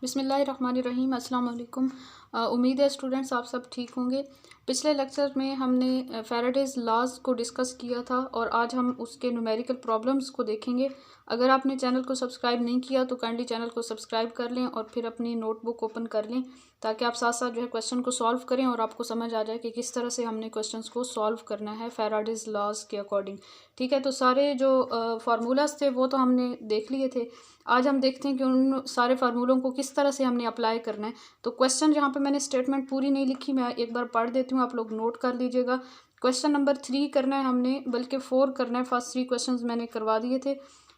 बिस्मिल्लाहिर्रहमानिर्रहीम अस्सलाम वालेकुम। उम्मीद है स्टूडेंट्स आप सब ठीक होंगे। पिछले लेक्चर में हमने फैराडेज लॉज को डिस्कस किया था और आज हम उसके न्यूमेरिकल प्रॉब्लम्स को देखेंगे। अगर आपने चैनल को सब्सक्राइब नहीं किया तो काइंडली चैनल को सब्सक्राइब कर लें और फिर अपनी नोटबुक ओपन कर लें ताकि आप साथ साथ जो है क्वेश्चन को सॉल्व करें और आपको समझ आ जाए कि किस तरह से हमने क्वेश्चंस को सॉल्व करना है फैराडेज लॉज के अकॉर्डिंग। ठीक है, तो सारे जो फार्मूलाज थे वो तो हमने देख लिए थे। आज हम देखते हैं कि उन सारे फार्मूलों को किस तरह से हमने अप्लाई करना है। तो क्वेश्चन यहाँ पे मैंने स्टेटमेंट पूरी नहीं लिखी, मैं एक बार पढ़ देती हूँ, आप लोग नोट कर लीजिएगा। क्वेश्चन नंबर 3 करना है हमने, बल्कि 4 करना है। फर्स्ट 3 क्वेश्चंस मैंने करवा दिए थे,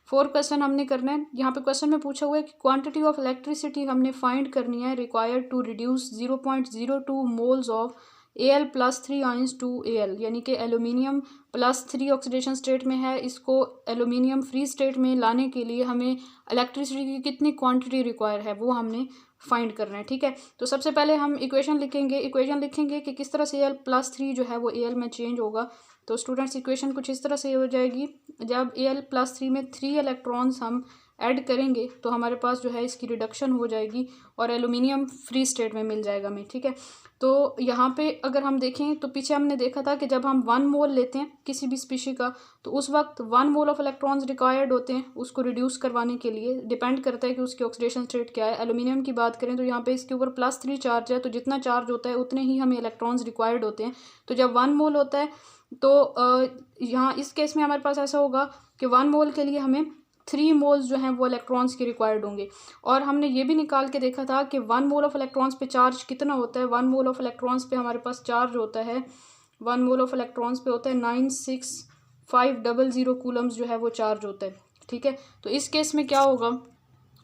4 क्वेश्चन हमने करना है। यहाँ पे क्वेश्चन में पूछा हुआ है कि क्वांटिटी ऑफ इलेक्ट्रिसिटी हमने फाइंड करनी है required to reduce 0.02 moles of Al+3 ions to Al, यानी कि एल्यूमिनियम +3 ऑक्सीडेशन स्टेट में है, इसको एल्यूमिनियम फ्री स्टेट में लाने के लिए हमें इलेक्ट्रिसिटी की कितनी क्वांटिटी रिक्वायर है वो हमने फाइंड करना है। ठीक है, तो सबसे पहले हम इक्वेशन लिखेंगे कि किस तरह से Al+3 जो है वो Al में चेंज होगा। तो स्टूडेंट्स इक्वेशन कुछ इस तरह से हो जाएगी, जब Al+3 में 3 इलेक्ट्रॉन्स हम ऐड करेंगे तो हमारे पास जो है इसकी रिडक्शन हो जाएगी और एल्यूमिनियम फ्री स्टेट में मिल जाएगा हमें। ठीक है, तो यहाँ पे अगर हम देखें तो पीछे हमने देखा था कि जब हम 1 मोल लेते हैं किसी भी स्पीशी का तो उस वक्त 1 मोल ऑफ इलेक्ट्रॉन्स रिक्वायर्ड होते हैं उसको रिड्यूस करवाने के लिए। डिपेंड करता है कि उसकी ऑक्सीडेशन स्टेट क्या है। एल्यूमिनियम की बात करें तो यहाँ पे इसके ऊपर +3 चार्ज है, तो जितना चार्ज होता है उतने ही हमें इलेक्ट्रॉन्स रिक्वायर्ड होते हैं। तो जब 1 मोल होता है तो यहाँ इस केस में हमारे पास ऐसा होगा कि 1 मोल के लिए हमें 3 मोल्स जो हैं वो इलेक्ट्रॉन्स के रिक्वायर्ड होंगे। और हमने ये भी निकाल के देखा था कि 1 मोल ऑफ इलेक्ट्रॉन्स पे चार्ज कितना होता है। 1 मोल ऑफ इलेक्ट्रॉन्स पे हमारे पास चार्ज होता है, 1 मोल ऑफ इलेक्ट्रॉन्स पे होता है 96500 कूलम्स जो है वो चार्ज होता है। ठीक है, तो इस केस में क्या होगा,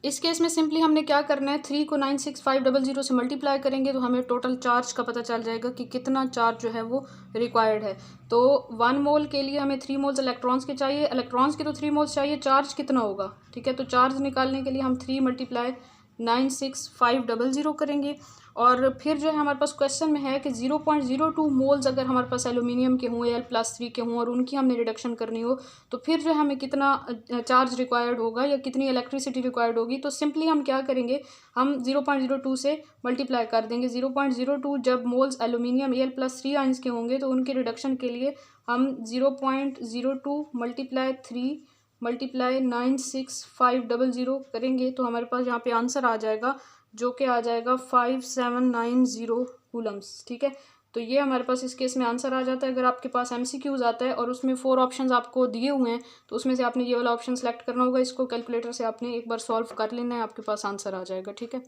इस केस में सिंपली हमने क्या करना है, 3 को 96500 से मल्टीप्लाई करेंगे तो हमें टोटल चार्ज का पता चल जाएगा कि कितना चार्ज जो है वो रिक्वायर्ड है। तो 1 मोल के लिए हमें 3 मोल्स इलेक्ट्रॉन्स के चाहिए, इलेक्ट्रॉन्स के तो 3 मोल्स चाहिए, चार्ज कितना होगा। ठीक है, तो चार्ज निकालने के लिए हम 3 × 96500 करेंगे। और फिर जो है हमारे पास क्वेश्चन में है कि 0.02 मोल्स अगर हमारे पास एल्यूमिनियम के हों Al+3 के हों और उनकी हमने रिडक्शन करनी हो तो फिर जो है हमें कितना चार्ज रिक्वायर्ड होगा या कितनी इलेक्ट्रिसिटी रिक्वायर्ड होगी। तो सिंपली हम क्या करेंगे, हम 0.02 से मल्टीप्लाई कर देंगे। 0.02 जब मोल्स एल्यूमिनियम Al+3 आयंस के होंगे तो उनके रिडक्शन के लिए हम 0.02 × 3 × 96500 करेंगे तो हमारे पास यहाँ पे आंसर आ जाएगा जो कि आ जाएगा 5790 कूलम्स। ठीक है, तो ये हमारे पास इस केस में आंसर आ जाता है। अगर आपके पास MCQs आता है और उसमें 4 ऑप्शंस आपको दिए हुए हैं तो उसमें से आपने ये वाला ऑप्शन सेलेक्ट करना होगा, इसको कैलकुलेटर से आपने एक बार सॉल्व कर लेना है, आपके पास आंसर आ जाएगा। ठीक है,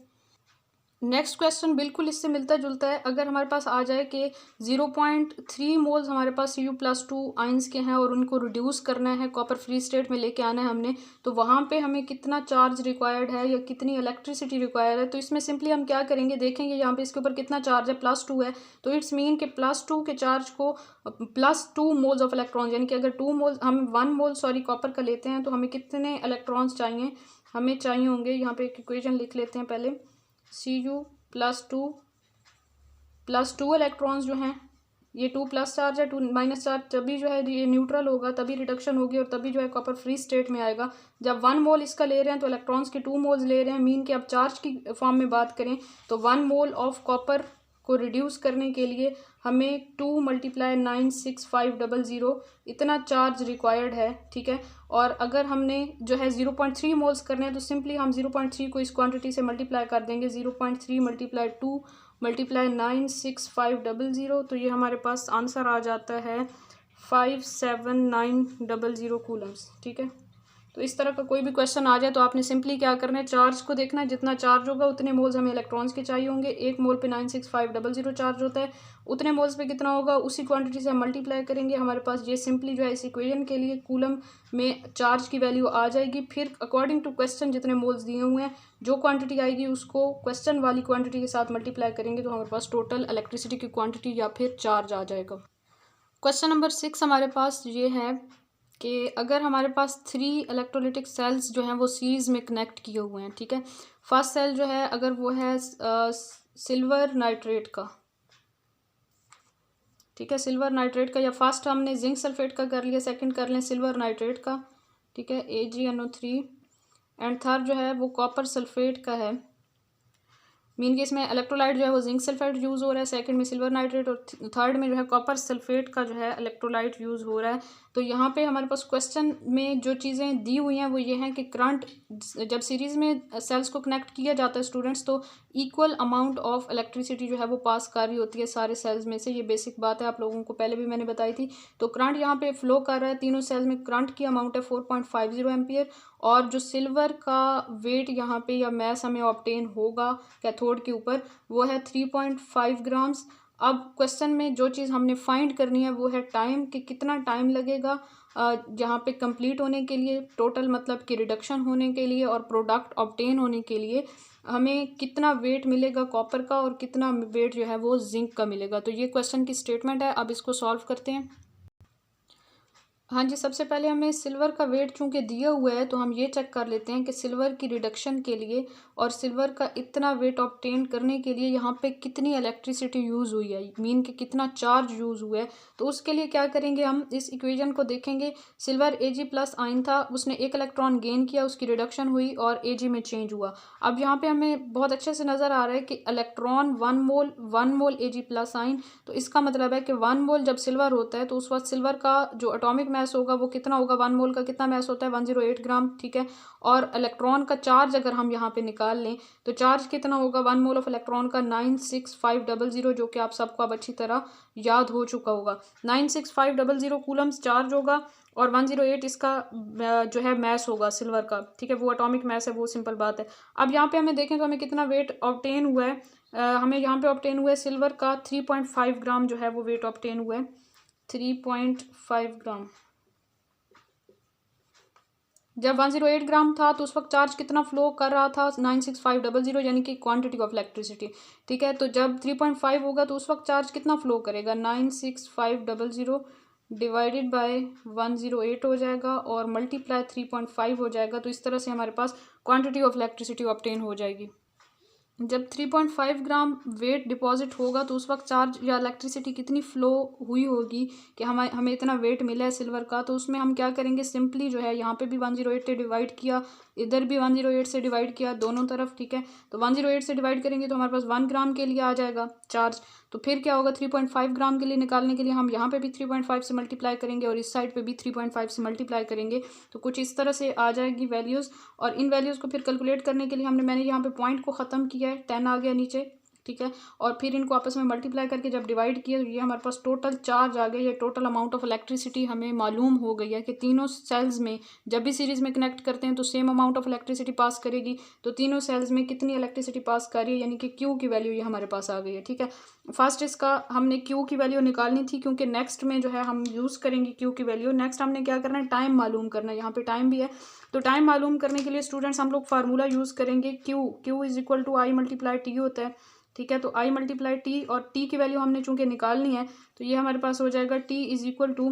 नेक्स्ट क्वेश्चन बिल्कुल इससे मिलता जुलता है। अगर हमारे पास आ जाए कि 0.3 मोल्स हमारे पास Cu+2 आयंस के हैं और उनको रिड्यूस करना है, कॉपर फ्री स्टेट में लेके आना है हमने, तो वहाँ पे हमें कितना चार्ज रिक्वायर्ड है या कितनी इलेक्ट्रिसिटी रिक्वायर्ड है। तो इसमें सिंपली हम क्या करेंगे, देखेंगे यहाँ पे इसके ऊपर कितना चार्ज है, +2 है, तो इट्स मीन कि +2 के चार्ज को +2 मोल्स ऑफ इलेक्ट्रॉन्स, यानी कि अगर 2 मोल्स हम 1 मोल कॉपर का लेते हैं तो हमें कितने इलेक्ट्रॉन्स चाहिए, हमें चाहिए होंगे, यहाँ पे एक इक्वेशन लिख लेते हैं पहले, Cu+2 इलेक्ट्रॉन्स जो हैं ये 2 प्लस चार्ज है, 2 माइनस चार्ज, तभी जो है ये न्यूट्रल होगा, तभी रिडक्शन होगी और तभी जो है कॉपर फ्री स्टेट में आएगा। जब 1 मोल इसका ले रहे हैं तो इलेक्ट्रॉन्स के 2 मोल्स ले रहे हैं, मीन कि अब चार्ज की फॉर्म में बात करें तो 1 मोल ऑफ कॉपर को रिड्यूस करने के लिए हमें 2 × 96500 इतना चार्ज रिक्वायर्ड है। ठीक है, और अगर हमने जो है 0.3 मोल्स करने हैं तो सिंपली हम 0.3 को इस क्वांटिटी से मल्टीप्लाई कर देंगे, 0.3 × 2 × 96500, तो ये हमारे पास आंसर आ जाता है 57900 कूलम्स। ठीक है, तो इस तरह का कोई भी क्वेश्चन आ जाए तो आपने सिंपली क्या करना है, चार्ज को देखना है, जितना चार्ज होगा उतने मोल्स हमें इलेक्ट्रॉन्स के चाहिए होंगे। 1 मोल पे 96500 चार्ज होता है, उतने मोल्स पे कितना होगा उसी क्वांटिटी से हम मल्टीप्लाई करेंगे। हमारे पास ये सिंपली जो है इस इक्वेशन के लिए कूलम में चार्ज की वैल्यू आ जाएगी। फिर अकॉर्डिंग टू क्वेश्चन जितने मोल्स दिए हुए हैं जो क्वांटिटी आएगी उसको क्वेश्चन वाली क्वांटिटी के साथ मल्टीप्लाई करेंगे तो हमारे पास टोटल इलेक्ट्रिसिटी की क्वांटिटी या फिर चार्ज आ जाएगा। क्वेश्चन नंबर 6 हमारे पास ये है कि अगर हमारे पास 3 इलेक्ट्रोलिटिक सेल्स जो हैं वो सीरीज़ में कनेक्ट किए हुए हैं। ठीक है, फर्स्ट सेल जो है अगर वो है सिल्वर नाइट्रेट का, ठीक है, सिल्वर नाइट्रेट का, या फर्स्ट हमने जिंक सल्फेट का कर लिया, सेकंड कर लें सिल्वर नाइट्रेट का। ठीक है, AgNO3, एंड थर्ड जो है वो कॉपर सल्फेट का है, मीन केस में इलेक्ट्रोलाइट जो है वो जिंक सल्फेट यूज़ हो रहा है, सेकंड में सिल्वर नाइट्रेट और थर्ड में जो है कॉपर सल्फेट का जो है इलेक्ट्रोलाइट यूज़ हो रहा है। तो यहाँ पे हमारे पास क्वेश्चन में जो चीज़ें दी हुई हैं वो ये हैं कि करंट जब सीरीज़ में सेल्स को कनेक्ट किया जाता है स्टूडेंट्स, तो इक्वल अमाउंट ऑफ इलेक्ट्रिसिटी जो है वो पास कर रही होती है सारे सेल्स में से। ये बेसिक बात है, आप लोगों को पहले भी मैंने बताई थी। तो करंट यहाँ पे फ्लो कर रहा है तीनों सेल्स में, करंट की अमाउंट है 4.50 एम्पियर, और जो सिल्वर का वेट यहाँ पे या मैस हमें ऑब्टेन होगा कैथोड के ऊपर वो है 3.5 ग्राम्स। अब क्वेश्चन में जो चीज़ हमने फाइंड करनी है वो है टाइम, कि कितना टाइम लगेगा यहाँ पे कंप्लीट होने के लिए, टोटल मतलब कि रिडक्शन होने के लिए और प्रोडक्ट ऑब्टेन होने के लिए हमें कितना वेट मिलेगा कॉपर का और कितना वेट जो है वो जिंक का मिलेगा। तो ये क्वेश्चन की स्टेटमेंट है। अब इसको सॉल्व करते हैं। हाँ जी, सबसे पहले हमें सिल्वर का वेट चूंकि दिया हुआ है तो हम ये चेक कर लेते हैं कि सिल्वर की रिडक्शन के लिए और सिल्वर का इतना वेट ऑब्टेन करने के लिए यहाँ पे कितनी इलेक्ट्रिसिटी यूज़ हुई है, मीन कि कितना चार्ज यूज़ हुआ है। तो उसके लिए क्या करेंगे, हम इस इक्वेशन को देखेंगे। सिल्वर Ag प्लस आयन था, उसने एक इलेक्ट्रॉन गेन किया, उसकी रिडक्शन हुई और Ag में चेंज हुआ। अब यहाँ पे हमें बहुत अच्छे से नज़र आ रहा है कि इलेक्ट्रॉन 1 मोल Ag प्लस आयन, तो इसका मतलब है कि 1 मोल जब सिल्वर होता है तो उस वक्त सिल्वर का जो एटॉमिक मैस होगा वो कितना होगा, 1 मोल का कितना मैस होता है 108 ग्राम, ठीक है। और इलेक्ट्रॉन का चार्ज अगर हम यहाँ पे निकाल लें तो चार्ज कितना होगा 1 मोल ऑफ इलेक्ट्रॉन का 96500, जो कि आप सबको अब अच्छी तरह याद हो चुका होगा। 96500 कूलम्स चार्ज होगा और 108 इसका जो है मैस होगा सिल्वर का, ठीक है, वो एटॉमिक मैस है, वो सिंपल बात है। अब यहाँ पे हमें देखें तो हमें कितना वेट ऑब्टेन हुआ है, हमें यहाँ पे ऑब्टेन हुआ है सिल्वर का 3.5 ग्राम जो है वो वेट ऑब्टेन हुआ है, 3.5 ग्राम। जब 108 ग्राम था तो उस वक्त चार्ज कितना फ्लो कर रहा था 96500, यानी कि क्वांटिटी ऑफ इलेक्ट्रिसिटी, ठीक है। तो जब 3.5 होगा तो उस वक्त चार्ज कितना फ्लो करेगा, 96500 डिवाइडेड बाय 108 हो जाएगा और मल्टीप्लाई 3.5 हो जाएगा। तो इस तरह से हमारे पास क्वांटिटी ऑफ इलेक्ट्रिसिटी ऑब्टेन हो जाएगी। जब 3.5 ग्राम वेट डिपॉजिट होगा तो उस वक्त चार्ज या इलेक्ट्रिसिटी कितनी फ़्लो हुई होगी कि हमें इतना वेट मिला है सिल्वर का। तो उसमें हम क्या करेंगे, सिंपली जो है यहाँ पे भी 108 से डिवाइड किया, इधर भी 108 से डिवाइड किया, दोनों तरफ, ठीक है। तो 108 से डिवाइड करेंगे तो हमारे पास 1 ग्राम के लिए आ जाएगा चार्ज। तो फिर क्या होगा, 3.5 ग्राम के लिए निकालने के लिए हम यहाँ पे भी 3.5 से मल्टीप्लाई करेंगे और इस साइड पे भी 3.5 से मल्टीप्लाई करेंगे। तो कुछ इस तरह से आ जाएगी वैल्यूज़, और इन वैल्यूज़ को फिर कैलकुलेट करने के लिए मैंने यहाँ पे पॉइंट को ख़त्म किया है, 10 आ गया नीचे, ठीक है। और फिर इनको आपस में मल्टीप्लाई करके जब डिवाइड किया तो ये हमारे पास टोटल चार्ज आ गया, ये टोटल अमाउंट ऑफ इलेक्ट्रिसिटी हमें मालूम हो गई है कि तीनों सेल्स में जब भी सीरीज़ में कनेक्ट करते हैं तो same amount of electricity pass करेगी। तो तीनों सेल्स में कितनी इलेक्ट्रिसिटी पास कर रही है, यानी कि क्यू की वैल्यू ये हमारे पास आ गई है, ठीक है। फर्स्ट इसका हमने क्यू की वैल्यू निकालनी थी क्योंकि नेक्स्ट में जो है हम यूज़ करेंगे क्यू की वैल्यू। नेक्स्ट हमने क्या करना है, टाइम मालूम करना है, यहाँ पे टाइम भी है। तो टाइम मालूम करने के लिए स्टूडेंट्स हम लोग फार्मूला यूज़ करेंगे, Q is equal to I multiply T होता है, ठीक है। तो आई मल्टीप्लाई टी, और टी की वैल्यू हमने चूंकि निकालनी है तो ये हमारे पास हो जाएगा T is equal to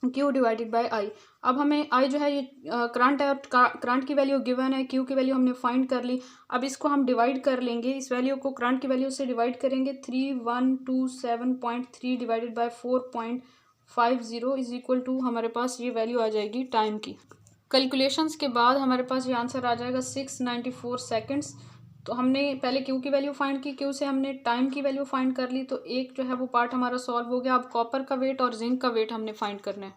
Q divided by I. अब हमें आई जो है ये करंट है और करंट की वैल्यू गिवन है, क्यू की वैल्यू हमने फाइंड कर ली। अब इसको हम डिवाइड कर लेंगे, इस वैल्यू को करंट की वैल्यू से डिवाइड करेंगे, 3127.3 divided by 4.50 is equal to हमारे पास ये वैल्यू आ जाएगी टाइम की। कैलकुलेशंस के बाद हमारे पास ये आंसर आ जाएगा 694 सेकेंड्स। तो हमने पहले क्यू की वैल्यू फाइंड की, क्यू से हमने टाइम की वैल्यू फाइंड कर ली, तो एक जो है वो पार्ट हमारा सॉल्व हो गया। अब कॉपर का वेट और जिंक का वेट हमने फाइंड करना है।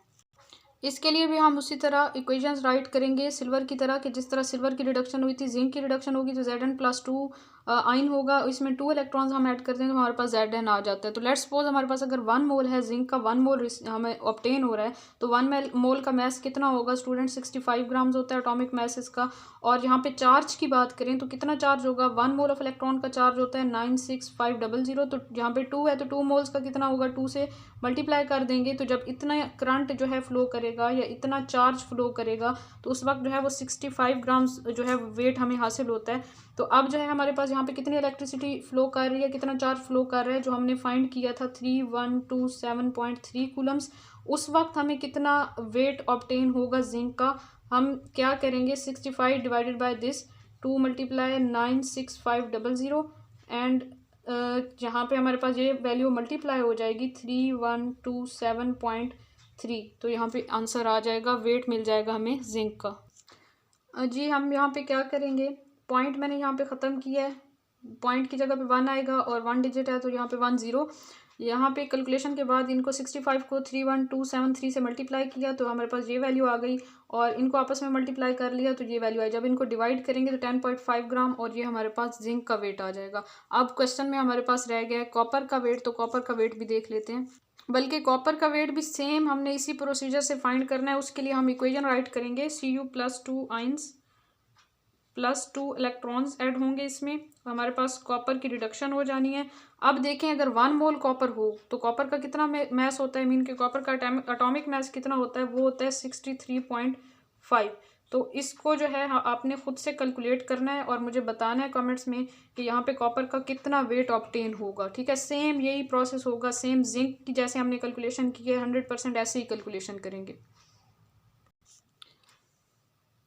इसके लिए भी हम उसी तरह इक्वेशंस राइट करेंगे सिल्वर की तरह, कि जिस तरह सिल्वर की रिडक्शन हुई थी जिंक की रिडक्शन होगी तो Zn+2 आइन होगा, इसमें 2 इलेक्ट्रॉन्स हम ऐड करते हैं तो हमारे पास Zn आ जाता है। तो लेट्स सपोज हमारे पास अगर 1 मोल है जिंक का, 1 मोल हमें ऑब्टेन हो रहा है, तो 1 मोल का मैस कितना होगा स्टूडेंट, 65 ग्राम्स होता है एटॉमिक मैस इसका। और यहाँ पे चार्ज की बात करें तो कितना चार्ज होगा, 1 मोल ऑफ इलेक्ट्रॉन का चार्ज होता है 96500, तो यहाँ पे 2 है तो 2 मोल्स का कितना होगा, 2 से मल्टीप्लाई कर देंगे। तो जब इतना करंट जो है फ्लो करेगा या इतना चार्ज फ्लो करेगा तो उस वक्त जो है वो 65 ग्राम्स जो है वेट हमें हासिल होता है। तो अब जो है हमारे पास यहाँ पे कितनी इलेक्ट्रिसिटी फ्लो कर रही है, कितना चार्ज फ्लो कर रहा है, जो हमने फाइंड किया था 3127.3 कूलम्स। उस वक्त हमें कितना वेट ऑब्टेन होगा जिंक का, हम क्या करेंगे 65 divided by this 2 multiply 96500 and यहाँ पे हमारे पास ये वैल्यू मल्टीप्लाई हो जाएगी 3127.3। तो यहाँ पे आंसर आ जाएगा, वेट मिल जाएगा हमें जिंक का। जी हम यहाँ पे क्या करेंगे, पॉइंट मैंने यहाँ पे ख़त्म किया है, पॉइंट की जगह पे 1 आएगा और 1 डिजिट है तो यहाँ पे 1 0। यहाँ पे कैलकुलेशन के बाद इनको 65 को 31273 से मल्टीप्लाई किया तो हमारे पास ये वैल्यू आ गई, और इनको आपस में मल्टीप्लाई कर लिया तो ये वैल्यू आई। जब इनको डिवाइड करेंगे तो 10.5 ग्राम, और ये हमारे पास जिंक का वेट आ जाएगा। अब क्वेश्चन में हमारे पास रह गया है कॉपर का वेट, तो कॉपर का वेट भी देख लेते हैं। बल्कि कॉपर का वेट भी सेम हमने इसी प्रोसीजर से फाइंड करना है। उसके लिए हम इक्वेशन राइट करेंगे, Cu + 2 आइंस +2 इलेक्ट्रॉन्स ऐड होंगे इसमें, हमारे पास कॉपर की रिडक्शन हो जानी है। अब देखें अगर 1 मोल कॉपर हो तो कॉपर का कितना मैस होता है, मीन के कॉपर का एटॉमिक मैस कितना होता है, वो होता है 63.5। तो इसको जो है आपने खुद से कैलकुलेट करना है और मुझे बताना है कमेंट्स में कि यहाँ पे कॉपर का कितना वेट ऑब्टेन होगा। ठीक है, सेम यही प्रोसेस होगा, सेम जिंक की जैसे हमने कैलकुलेशन की है 100% ऐसे ही कैलकुलेशन करेंगे।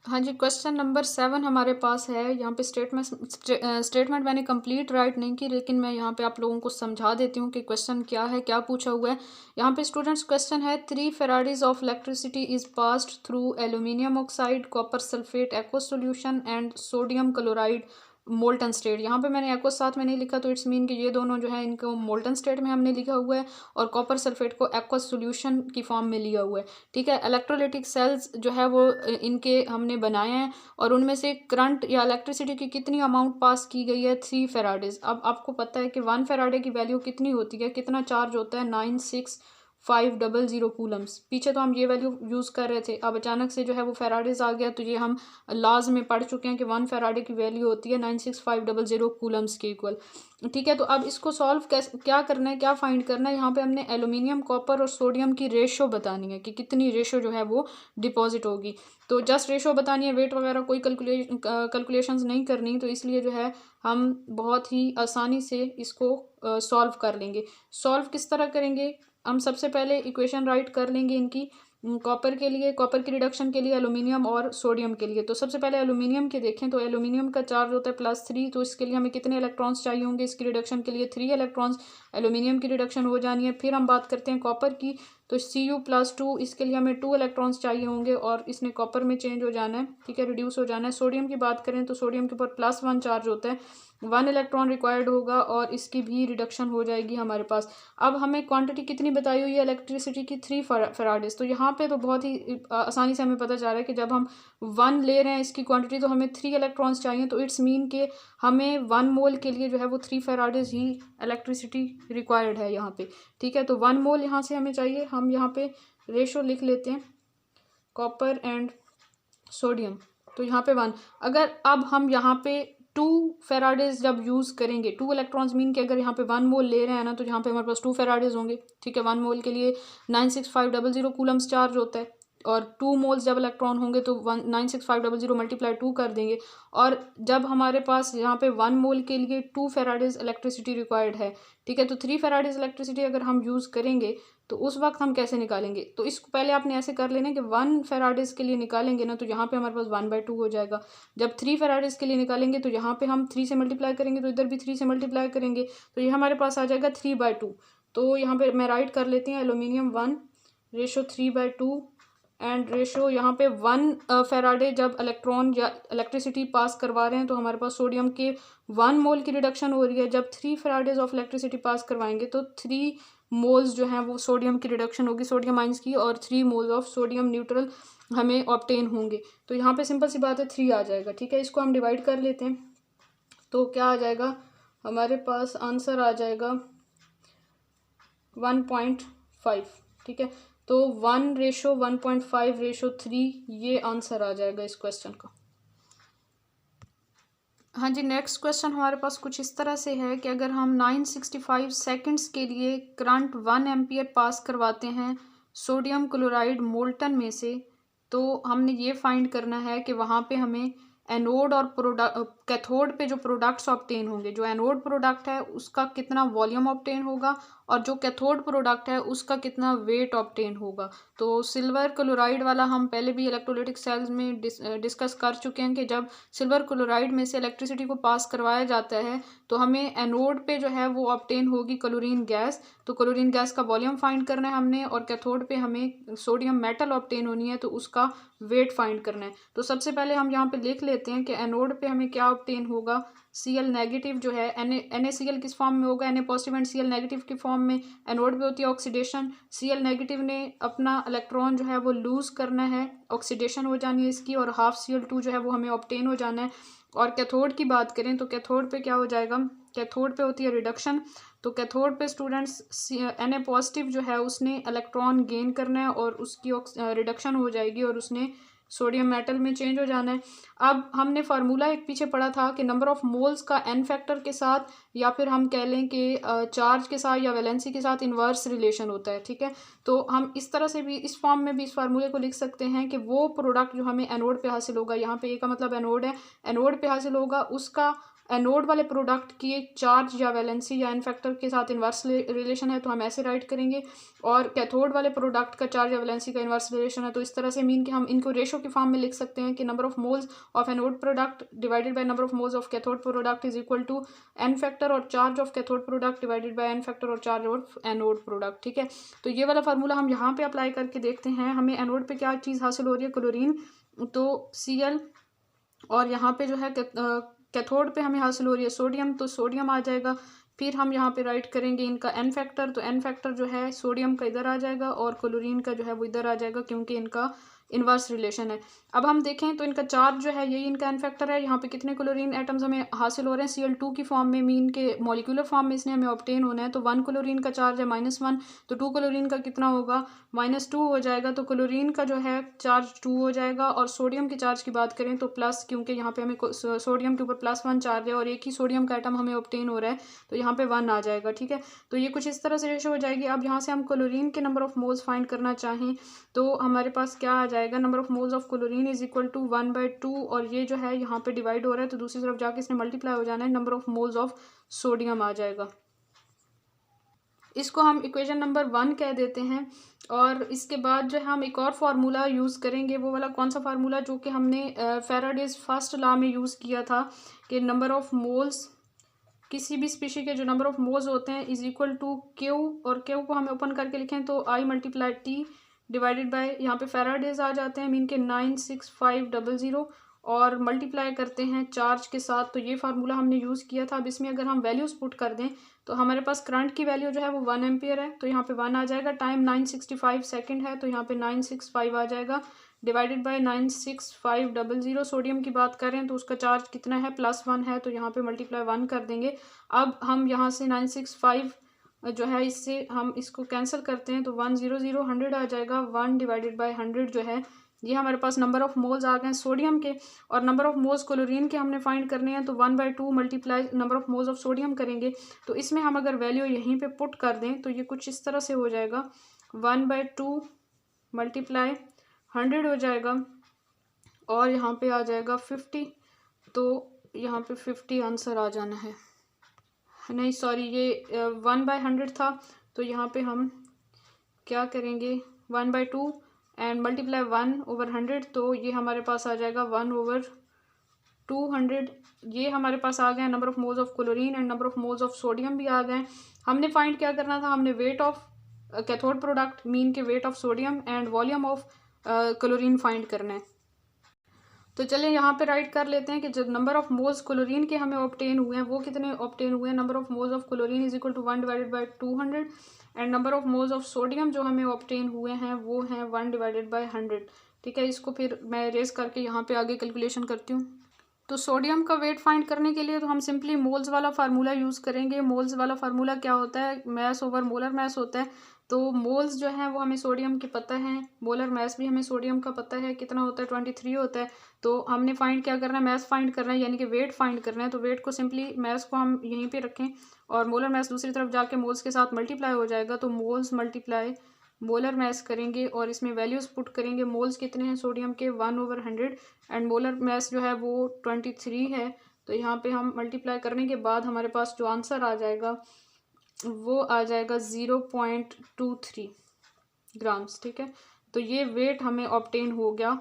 हाँ जी, क्वेश्चन नंबर 7 हमारे पास है। यहाँ पे स्टेटमेंट मैंने कंप्लीट राइट नहीं की, लेकिन मैं यहाँ पे आप लोगों को समझा देती हूँ कि क्वेश्चन क्या है, क्या पूछा हुआ है। यहाँ पे स्टूडेंट्स क्वेश्चन है 3 Faradays of electricity is passed through aluminium oxide, copper sulphate aqueous solution and sodium chloride molten state. यहाँ पे मैंने एक्वस साथ में नहीं लिखा तो इट्स मीन कि ये दोनों जो है इनको मोल्टन स्टेट में हमने लिखा हुआ है, और कॉपर सल्फेट को एक्वस सॉल्यूशन की फॉर्म में लिया हुआ है। ठीक है, इलेक्ट्रोलाइटिक सेल्स जो है वो इनके हमने बनाए हैं, और उनमें से करंट या इलेक्ट्रिसिटी की कितनी अमाउंट पास की गई है, 3 फैराडेज। अब आपको पता है कि 1 फैराडे की वैल्यू कितनी होती है, कितना चार्ज होता है, 96500 कूलम्स। पीछे तो हम ये वैल्यू यूज़ कर रहे थे, अब अचानक से जो है वो फैराडेज आ गया, तो ये हम लॉज में पढ़ चुके हैं कि 1 फैराडे की वैल्यू होती है 96500 कूलम्स के इक्वल। ठीक है, तो अब इसको सॉल्व क्या करना है, क्या फाइंड करना है। यहाँ पे हमने एल्यूमिनियम, कॉपर और सोडियम की रेशो बतानी है कि कितनी रेशो जो है वो डिपॉजिट होगी। तो जस्ट रेशो बतानी है, वेट वगैरह कोई कैलकुलेशंस नहीं करनी, तो इसलिए जो है हम बहुत ही आसानी से इसको सॉल्व कर लेंगे। सॉल्व किस तरह करेंगे, हम सबसे पहले इक्वेशन राइट कर लेंगे इनकी, कॉपर के लिए, कॉपर की रिडक्शन के लिए, एल्यूमिनियम और सोडियम के लिए। तो सबसे पहले एल्यूमिनियम के देखें तो एल्यूमिनियम का चार्ज होता है +3, तो इसके लिए हमें कितने इलेक्ट्रॉन्स चाहिए होंगे, इसकी रिडक्शन के लिए 3 इलेक्ट्रॉन्स एल्यूमिनियम की रिडक्शन हो जानी है। फिर हम बात करते हैं कॉपर की, तो Cu + 2, इसके लिए हमें 2 इलेक्ट्रॉन्स चाहिए होंगे और इसने कॉपर में चेंज हो जाना है। ठीक है, रिड्यूस हो जाना है। सोडियम की बात करें तो सोडियम के ऊपर +1 चार्ज होता है, 1 इलेक्ट्रॉन रिक्वायर्ड होगा और इसकी भी रिडक्शन हो जाएगी हमारे पास। अब हमें क्वांटिटी कितनी बताई हुई है इलेक्ट्रिसिटी की, 3 फैराडेज। तो यहाँ पे तो बहुत ही आसानी से हमें पता चल रहा है कि जब हम 1 ले रहे हैं इसकी क्वांटिटी, तो हमें 3 इलेक्ट्रॉन्स चाहिए, तो इट्स मीन के हमें 1 मोल के लिए जो है वो 3 फैराडेज ही इलेक्ट्रिसिटी रिक्वायर्ड है यहाँ पे। ठीक है, तो 1 मोल यहाँ से हमें चाहिए। हम यहाँ पे रेशो लिख लेते हैं कॉपर एंड सोडियम, तो यहाँ पे 1। अगर अब हम यहाँ पे 2 फैराडेज जब यूज़ करेंगे, 2 इलेक्ट्रॉन्स मीन के अगर यहाँ पे 1 मोल ले रहे हैं ना, तो यहाँ पे हमारे पास 2 फैराडेज होंगे। ठीक है, 1 मोल के लिए 96500 कूलम्स चार्ज होता है, और 2 मोल्स जब इलेक्ट्रॉन होंगे तो 96500 मल्टीप्लाई 2 कर देंगे। और जब हमारे पास यहाँ पे 1 मोल के लिए 2 फैराडेज इलेक्ट्रिसिटी रिक्वायर्ड है, ठीक है, तो 3 फैराडेज इलेक्ट्रिसिटी अगर हम यूज़ करेंगे तो उस वक्त हम कैसे निकालेंगे। तो इसको पहले आपने ऐसे कर लेना कि 1 फैराडेज के लिए निकालेंगे ना, तो यहाँ पे हमारे पास 1/2 हो जाएगा। जब 3 फैराडेज के लिए निकालेंगे तो यहाँ पे हम 3 से मल्टीप्लाई करेंगे, तो इधर भी 3 से मल्टीप्लाई करेंगे, तो ये हमारे पास आ जाएगा 3/2। तो यहाँ पे मैं राइट कर लेती हूँ एल्यूमिनियम 1 रेशो 3/2 एंड रेशो यहाँ पे 1 फैराडे जब इलेक्ट्रॉन या इलेक्ट्रिसिटी पास करवा रहे हैं, तो हमारे पास सोडियम के 1 मोल की रिडक्शन हो रही है। जब 3 फैराडेज ऑफ इलेक्ट्रिसिटी पास करवाएंगे तो 3 मोल्स जो हैं वो सोडियम की रिडक्शन होगी, सोडियम आइंस की, और 3 मोल्स ऑफ सोडियम न्यूट्रल हमें ऑब्टेन होंगे। तो यहाँ पे सिंपल सी बात है 3 आ जाएगा। ठीक है, इसको हम डिवाइड कर लेते हैं, तो क्या आ जाएगा हमारे पास, आंसर आ जाएगा 1.5। ठीक है, तो 1:1.5:3 ये आंसर आ जाएगा इस क्वेश्चन का। हाँ जी, नेक्स्ट क्वेश्चन हमारे पास कुछ इस तरह से है कि अगर हम 965 सेकंड्स के लिए करंट 1 एम्पियर पास करवाते हैं सोडियम क्लोराइड मोल्टन में से, तो हमने ये फाइंड करना है कि वहाँ पे हमें एनोड और कैथोड पे जो प्रोडक्ट्स ऑब्टेन होंगे, जो एनोड प्रोडक्ट है उसका कितना वॉल्यूम ऑब्टेन होगा और जो कैथोड प्रोडक्ट है उसका कितना वेट ऑब्टेन होगा। तो सिल्वर क्लोराइड वाला हम पहले भी इलेक्ट्रोलाइटिक सेल्स में डिस्कस कर चुके हैं कि जब सिल्वर क्लोराइड में से इलेक्ट्रिसिटी को पास करवाया जाता है तो हमें एनोड पे जो है वो ऑब्टेन होगी क्लोरीन गैस। तो क्लोरीन गैस का वॉल्यूम फाइंड करना है हमने, और कैथोड पे हमें सोडियम मेटल ऑब्टेन होनी है, तो उसका वेट फाइंड करना है। तो सबसे पहले हम यहाँ पे लिख लेते हैं कि एनोड पे हमें क्या ऑब्टेन होगा, Cl नेगेटिव जो है NaCl किस फॉर्म में होगा, Na positive and Cl negative की फॉर्म में। एनोड पे होती है ऑक्सीडेशन, Cl नेगेटिव ने अपना इलेक्ट्रॉन जो है वो लूज करना है, ऑक्सीडेशन हो जानी है इसकी, और हाफ Cl2 जो है वो हमें ऑब्टेन हो जाना है। और कैथोड की बात करें तो कैथोड पे क्या हो जाएगा, कैथोड पे होती है रिडक्शन। तो कैथोड पे स्टूडेंट्स Na पॉजिटिव जो है उसने इलेक्ट्रॉन गेन करना है और उसकी रिडक्शन हो जाएगी और उसने सोडियम मेटल में चेंज हो जाना है। अब हमने फार्मूला एक पीछे पढ़ा था कि नंबर ऑफ मोल्स का n फैक्टर के साथ, या फिर हम कह लें कि चार्ज के साथ या वैलेंसी के साथ इन्वर्स रिलेशन होता है, ठीक है। तो हम इस तरह से भी इस फॉर्म में भी इस फार्मूले को लिख सकते हैं कि वो प्रोडक्ट जो हमें एनोड पे हासिल होगा, यहाँ पे ए का मतलब एनोड है, एनोड पे हासिल होगा, उसका एनोड वाले प्रोडक्ट की एक चार्ज या वैलेंसी या एन फैक्टर के साथ इन्वर्स रिलेशन है, तो हम ऐसे राइट करेंगे। और कैथोड वाले प्रोडक्ट का चार्ज या वैलेंसी का इन्वर्स रिलेशन है, तो इस तरह से मीन कि हम इनको रेशो की फॉर्म में लिख सकते हैं कि number of moles of anode product divided by number of moles of cathode product is equal to N factor और charge of cathode product divided by N factor और चार्ज ऑफ एनोड प्रोडक्ट, ठीक है। तो ये वाला formula हम यहाँ पे अप्लाई करके देखते हैं, हमें एनोड पे क्या चीज़ हासिल हो रही है, क्लोरीन, तो Cl, और यहाँ पे जो है कैथोड पे हमें हासिल हो रही है सोडियम, तो सोडियम आ जाएगा। फिर हम यहाँ पे राइट करेंगे इनका एन फैक्टर, तो एन फैक्टर जो है सोडियम का इधर आ जाएगा और क्लोरीन का जो है वो इधर आ जाएगा, क्योंकि इनका इन्वर्स रिलेशन है। अब हम देखें तो इनका चार्ज जो है यही इनका एन फैक्टर है। यहाँ पे कितने क्लोरीन एटम्स हमें हासिल हो रहे हैं, Cl2 की फॉर्म में, मीन के मॉलिक्यूलर फॉर्म में इसने हमें ऑब्टेन होना है। तो 1 क्लोरीन का चार्ज है -1, तो 2 क्लोरीन का कितना होगा, -2 हो जाएगा। तो क्लोरीन का जो है चार्ज 2 हो जाएगा। और सोडियम के चार्ज की बात करें तो प्लस, क्योंकि यहाँ पे हमें सोडियम के ऊपर +1 चार्ज है और एक ही सोडियम का एटम हमें ऑब्टेन हो रहा है, तो यहाँ पे 1 आ जाएगा, ठीक है। तो ये कुछ इस तरह से रेशो हो जाएगी। अब यहाँ से हम क्लोरीन के नंबर ऑफ मोल्स फाइंड करना चाहें तो हमारे पास क्या आ जाएगा, number of moles of chlorine is equal to 1/2, और ये जो है यहाँ पे डिवाइड हो रहा है तो दूसरी तरफ जाके इसने मल्टीप्लाई हो जाना है, number of moles of sodium आ जाएगा। इसको हम इक्वेशन नंबर 1 कह देते हैं। और इसके बाद जो है हम एक और फार्मूला यूज़ करेंगे, वो वाला कौन सा फार्मूला जो कि हमने फैराडेज फर्स्ट लॉ में यूज़ किया था, कि नंबर ऑफ मोल्स किसी भी स्पीशी के जो नंबर ऑफ मोल्स होते हैं इज इक्वल टू क्यू, और क्यू को हमें ओपन करके लिखें तो I × T डिवाइडेड बाय, यहाँ पे फैराडेज आ जाते हैं मीन के 96500, और मल्टीप्लाई करते हैं चार्ज के साथ। तो ये फार्मूला हमने यूज़ किया था। अब इसमें अगर हम वैल्यूज़ पुट कर दें तो हमारे पास करंट की वैल्यू जो है वो 1 एम्पियर है, तो यहाँ पे 1 आ जाएगा। टाइम 965 सेकेंड है, तो यहाँ पे 965 आ जाएगा, डिवाइडेड बाय 96500। सोडियम की बात करें तो उसका चार्ज कितना है, +1 है, तो यहाँ पे मल्टीप्लाई 1 कर देंगे। अब हम यहाँ से 965 जो है इससे हम इसको कैंसिल करते हैं तो 100 100 आ जाएगा। 1 डिवाइडेड बाय 100 जो है ये हमारे पास नंबर ऑफ मोल्स आ गए सोडियम के, और नंबर ऑफ मोल्स क्लोरीन के हमने फाइंड करने हैं, तो 1/2 multiply number of moles of sodium करेंगे। तो इसमें हम अगर वैल्यू यहीं पे पुट कर दें तो ये कुछ इस तरह से हो जाएगा, 1/2 मल्टीप्लाई 100 हो जाएगा, और यहाँ पे आ जाएगा 50, तो यहाँ पे 50 आंसर आ जाना है। नहीं सॉरी, ये 1/100 था, तो यहाँ पे हम क्या करेंगे, 1/2 एंड मल्टीप्लाई 1/100, तो ये हमारे पास आ जाएगा 1/200। ये हमारे पास आ गए number of moles of chlorine and number of moles of sodium भी आ गए। हमने फाइंड क्या करना था, हमने weight of cathode product mean के weight of sodium and volume of chlorine find करना है। तो चलिए यहाँ पे राइट कर लेते हैं कि जो नंबर ऑफ मोल्स क्लोरीन के हमें ऑब्टेन हुए हैं वो कितने ऑब्टेन हुए हैं, number of moles of chlorine is equal to 1 divided by 200, and number of moles of sodium जो हमें ऑब्टेन हुए हैं वो हैं 1 डिवाइडेड बाय 100, ठीक है। इसको फिर मैं रेस करके यहाँ पे आगे कैलकुलेशन करती हूँ। तो सोडियम का वेट फाइंड करने के लिए तो हम सिंपली मोल्स वाला फार्मूला यूज़ करेंगे। मोल्स वाला फार्मूला क्या होता है, मैस ओवर मोलर मैस होता है। तो मोल्स जो है वो हमें सोडियम के पता है, मोलर मैस भी हमें सोडियम का पता है, कितना होता है 23 होता है। तो हमने फाइंड क्या करना है, मैस फाइंड करना है, यानी कि वेट फाइंड करना है। तो वेट को सिंपली मैस को हम यहीं पे रखें और मोलर मैस दूसरी तरफ जाके मोल्स के साथ मल्टीप्लाई हो जाएगा, तो मोल्स मल्टीप्लाई मोलर मैस करेंगे और इसमें वैल्यूज़ पुट करेंगे। मोल्स कितने हैं सोडियम के, 1/100, एंड मोलर मैस जो है वो 23 है। तो यहाँ पे हम मल्टीप्लाई करने के बाद हमारे पास जो आंसर आ जाएगा वो आ जाएगा 0.23 ग्राम्स, ठीक है। तो ये वेट हमें ऑब्टेन हो गया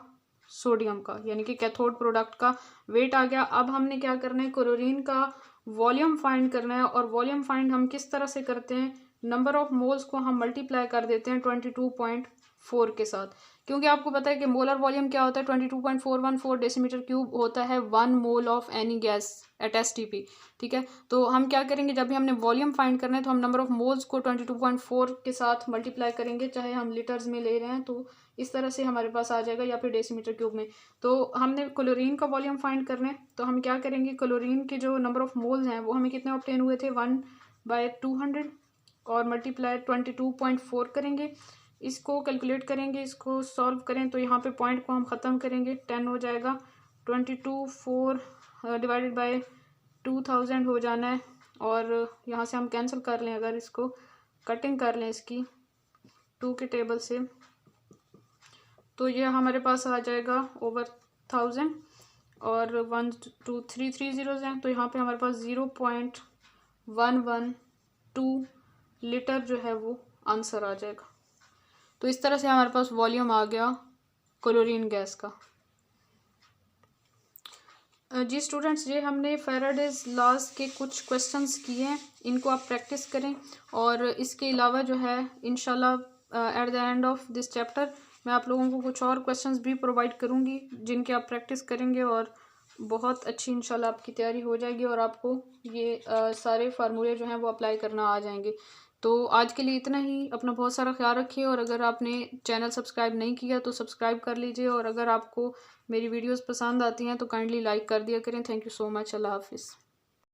सोडियम का, यानी कि कैथोड प्रोडक्ट का वेट आ गया। अब हमने क्या करना है, क्लोरीन का वॉल्यूम फाइंड करना है, और वॉल्यूम फाइंड हम किस तरह से करते हैं, नंबर ऑफ मोल्स को हम मल्टीप्लाई कर देते हैं 22.5 4 के साथ, क्योंकि आपको पता है कि मोलर वॉल्यूम क्या होता है, 22.414 डेसीमीटर क्यूब होता है 1 mole of any gas at STP. ठीक है, तो हम क्या करेंगे, जब भी हमने वॉल्यूम फाइंड करना है तो हम नंबर ऑफ मोल्स को 22.4 के साथ मल्टीप्लाई करेंगे, चाहे हम लीटर्स में ले रहे हैं तो इस तरह से हमारे पास आ जाएगा, या फिर डेसीमीटर क्यूब में। तो हमने क्लोरीन का वॉल्यूम फाइंड करना है, तो हम क्या करेंगे, क्लोरीन के जो नंबर ऑफ मोल्स हैं वो हमें कितने ऑब्टेन हुए थे, 1/200 और मल्टीप्लाई 22.4 करेंगे। इसको कैलकुलेट करेंगे, इसको सॉल्व करें तो यहाँ पे पॉइंट को हम ख़त्म करेंगे, 10 हो जाएगा, 22 डिवाइडेड बाय 2000 हो जाना है। और यहाँ से हम कैंसिल कर लें, अगर इसको कटिंग कर लें इसकी 2 के टेबल से, तो ये हमारे पास आ जाएगा ओवर 1000 और 1 2 3 3 ज़ीरोज़ हैं, तो यहाँ पे हमारे पास 0.112 लीटर जो है वो आंसर आ जाएगा। तो इस तरह से हमारे पास वॉल्यूम आ गया क्लोरीन गैस का। जी स्टूडेंट्स, ये हमने फैराडेज लॉज के कुछ क्वेश्चंस किए हैं, इनको आप प्रैक्टिस करें। और इसके अलावा जो है इंशाल्लाह at the end of this chapter मैं आप लोगों को कुछ और क्वेश्चंस भी प्रोवाइड करूँगी जिनके आप प्रैक्टिस करेंगे और बहुत अच्छी इंशाल्लाह आपकी तैयारी हो जाएगी और आपको ये सारे फार्मूले जो हैं वो अप्लाई करना आ जाएंगे। तो आज के लिए इतना ही, अपना बहुत सारा ख्याल रखिए और अगर आपने चैनल सब्सक्राइब नहीं किया तो सब्सक्राइब कर लीजिए, और अगर आपको मेरी वीडियोस पसंद आती हैं तो काइंडली लाइक कर दिया करें। Thank you so much. अल्लाह हाफिज़।